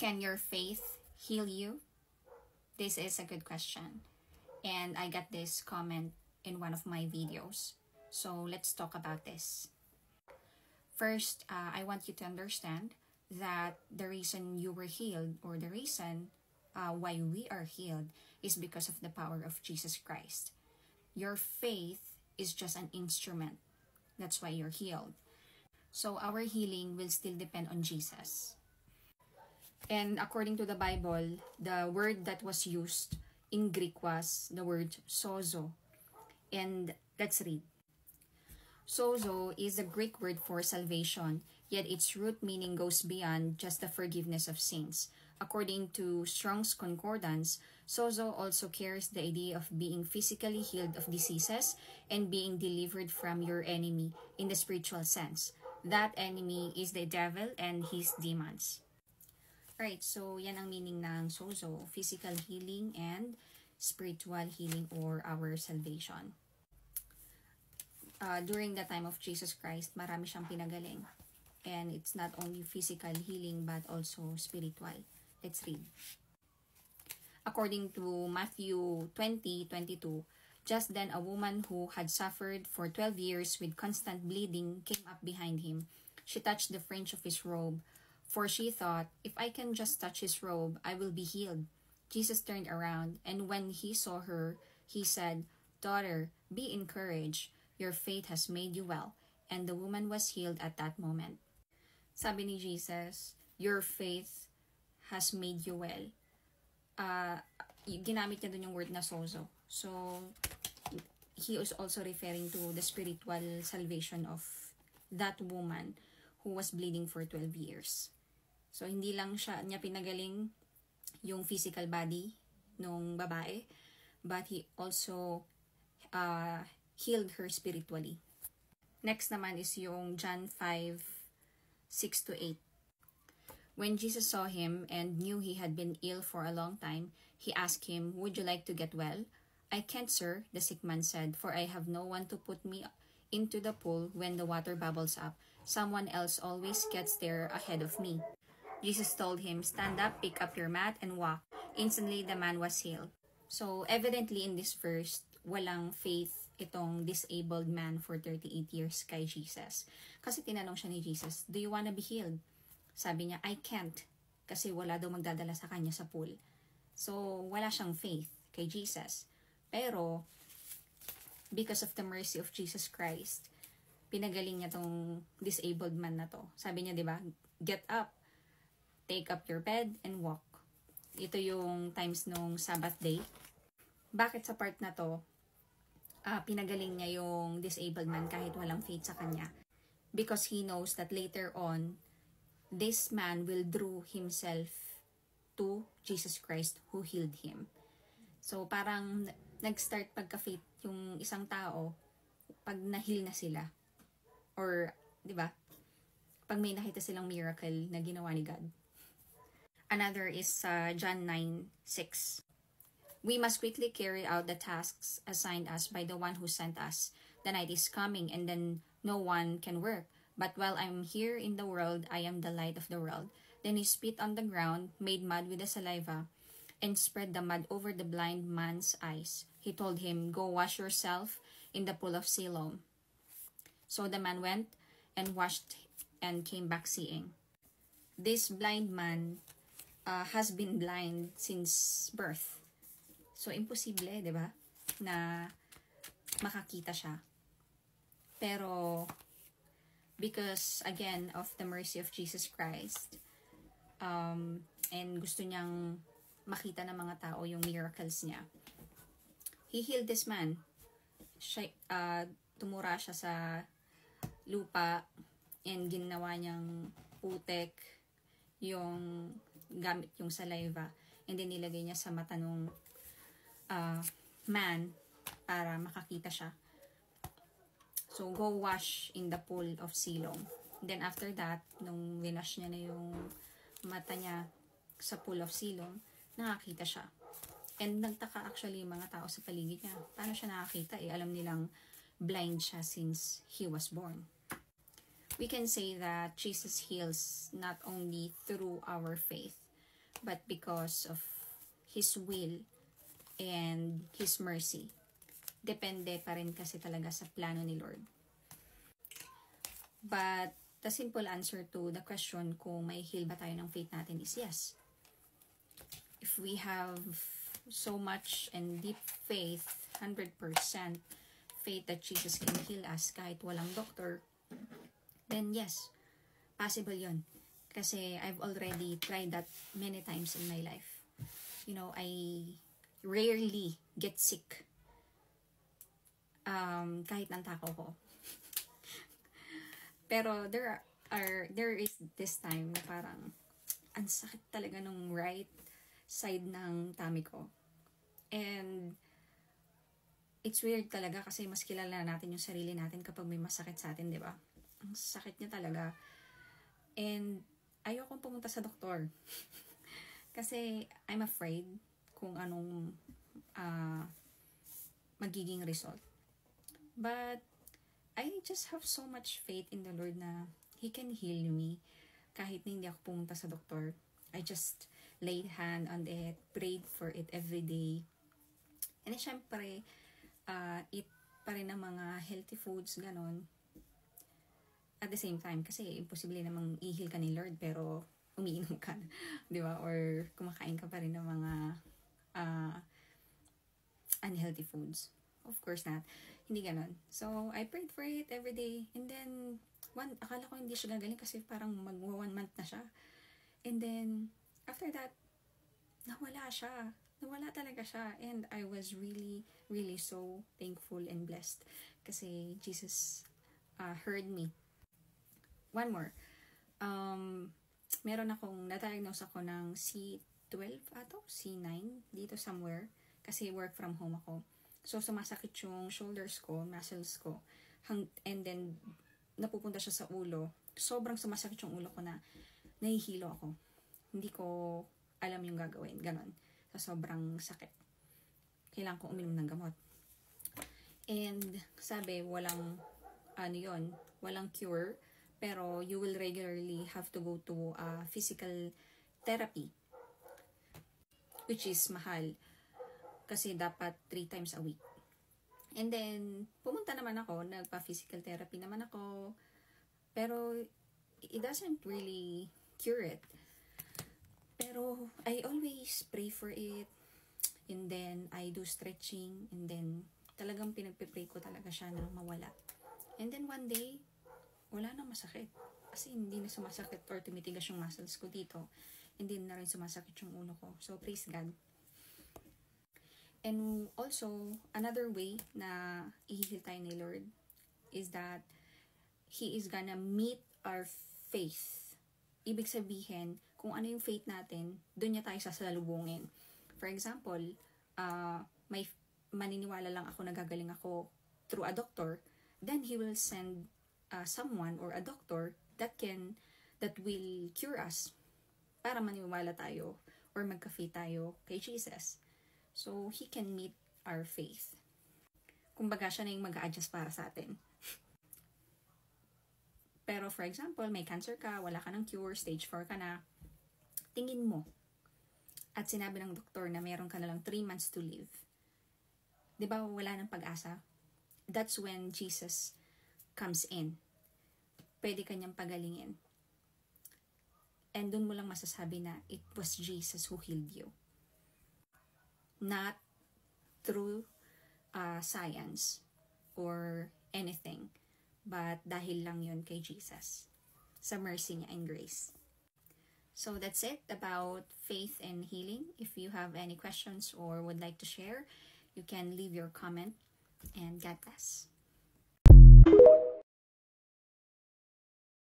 Can your faith heal you? This is a good question. And I got this comment in one of my videos. So let's talk about this. First, I want you to understand that the reason you were healed, or the reason why we are healed, is because of the power of Jesus Christ. Your faith is just an instrument. That's why you're healed. So our healing will still depend on Jesus. And according to the Bible, the word that was used in Greek was the word sozo. And let's read. Sozo is a Greek word for salvation, yet its root meaning goes beyond just the forgiveness of sins. According to Strong's Concordance, sozo also carries the idea of being physically healed of diseases and being delivered from your enemy in the spiritual sense. That enemy is the devil and his demons. Right, so yan ang meaning ng sozo, physical healing and spiritual healing, or our salvation. During the time of Jesus Christ, marami siyang pinagaling. And it's not only physical healing but also spiritual. Let's read. According to Matthew 20:22, just then a woman who had suffered for 12 years with constant bleeding came up behind him. She touched the fringe of his robe, for she thought, if I can just touch his robe, I will be healed. Jesus turned around, and when he saw her, he said, "Daughter, be encouraged. Your faith has made you well." And the woman was healed at that moment. Sabi ni Jesus, your faith has made you well. Ginamit niya dun yung word na sozo. So, he is also referring to the spiritual salvation of that woman who was bleeding for 12 years. So, hindi lang niya pinagaling yung physical body nung babae, but he also healed her spiritually. Next naman is yung John 5:6-8. When Jesus saw him and knew he had been ill for a long time, he asked him, "Would you like to get well?" "I can't, sir," the sick man said, "for I have no one to put me into the pool when the water bubbles up. Someone else always gets there ahead of me." Jesus told him, "Stand up, pick up your mat, and walk." Instantly, the man was healed. So, evidently in this verse, walang faith itong disabled man for 38 years kay Jesus. Kasi tinanong siya ni Jesus, "Do you wanna be healed?" Sabi niya, "I can't." Kasi wala daw magdadala sa kanya sa pool. So, wala siyang faith kay Jesus. Pero, because of the mercy of Jesus Christ, pinagaling niya tong disabled man na to. Sabi niya, di ba? Get up, take up your bed, and walk. Ito yung times nung Sabbath day. Bakit sa part na to, pinagaling niya yung disabled man kahit walang faith sa kanya? Because he knows that later on, this man will draw himself to Jesus Christ who healed him. So, parang nag-start pagka-faith yung isang tao pag na-heal na sila. Or, di ba? Pag may nakita silang miracle na ginawa ni God. Another is John 9:6. "We must quickly carry out the tasks assigned us by the one who sent us. The night is coming and then no one can work. But while I'm here in the world, I am the light of the world." Then he spit on the ground, made mud with the saliva, and spread the mud over the blind man's eyes. He told him, "Go wash yourself in the pool of Siloam." So the man went and washed and came back seeing. This blind man has been blind since birth. So, imposible, di ba? Na makakita siya. Pero, because, again, of the mercy of Jesus Christ, and gusto niyang makita ng mga tao yung miracles niya, he healed this man. Tumura siya sa lupa, and ginawa niyang putek yung gamit yung saliva, and then nilagay niya sa mata nung man para makakita siya. So, go wash in the pool of Siloam. Then, after that, nung winash niya na yung mata niya sa pool of Siloam, nakakita siya. And nagtaka actually yung mga tao sa paligid niya. Paano siya nakakita? Alam nilang blind siya since he was born. We can say that Jesus heals not only through our faith, but because of His will and His mercy. Depende pa rin kasi talaga sa plano ni Lord. But the simple answer to the question kung may heal ba tayo ng faith natin is yes. If we have so much and deep faith, 100% faith that Jesus can heal us kahit walang doctor, then yes, possible yon. Kasi I've already tried that many times in my life. You know, I rarely get sick. Kahit ng takaw ko. Pero there is this time na parang ang sakit talaga nung right side ng tummy ko. And it's weird talaga kasi mas kilala natin yung sarili natin kapag may masakit sa atin, di ba? Ang sakit niya talaga. And ayokong pumunta sa doktor. Kasi I'm afraid kung anong magiging result. But I just have so much faith in the Lord na He can heal me kahit na hindi ako pumunta sa doktor. I just laid hand on it, prayed for it every day. And syempre, eat pa rin ng mga healthy foods, ganon. At the same time, kasi imposible namang i-heal ka ni Lord pero umiinom ka, di ba? Or kumakain ka pa rin ng mga unhealthy foods. Of course not. Hindi ganon. So, I prayed for it every day. And then, akala ko hindi siya gagaling kasi parang mag-1 month na siya. And then, after that, nawala siya. Nawala talaga siya. And I was really, really so thankful and blessed. Kasi Jesus heard me. One more. Meron akong, na-diagnose ako ng C12 ato, C9, dito somewhere. Kasi work from home ako. So, sumasakit yung shoulders ko, muscles ko. And then, napupunta siya sa ulo. Sobrang sumasakit yung ulo ko na nahihilo ako. Hindi ko alam yung gagawin. Ganon. Sa sobrang sakit. Kailangan ko uminom ng gamot. And sabi, walang, walang cure. Pero you will regularly have to go to physical therapy. Which is mahal. Kasi dapat 3 times a week. And then, pumunta naman ako, nagpa-physical therapy naman ako. Pero, it doesn't really cure it. Pero, I always pray for it. And then, I do stretching. And then, talagang pinagpipray ko talaga siya na mawala. And then, one day, wala nang masakit. Kasi hindi na sumasakit or tumitigas yung muscles ko dito. Hindi na rin sumasakit yung ulo ko. So, praise God. And also, another way na i-heal tayo ni Lord is that He is gonna meet our faith. Ibig sabihin, kung ano yung faith natin, doon niya tayo sasalubungin. For example, may maniniwala lang ako na gagaling ako through a doctor, then He will send someone or a doctor that will cure us para maniwala tayo or magka-faith tayo kay Jesus. So, He can meet our faith. Kumbaga, siya na yung mag-a-adjust para sa atin. Pero, for example, may cancer ka, wala ka ng cure, stage 4 ka na, tingin mo, at sinabi ng doktor na meron ka na lang 3 months to live. Di ba wala ng pag-asa? That's when Jesus comes in. Pwede kanyang pagalingin. And dun mo lang masasabi na it was Jesus who healed you. Not through science or anything, but dahil lang yun kay Jesus, sa mercy niya and grace. So that's it about faith and healing. If you have any questions or would like to share, you can leave your comment, and God bless.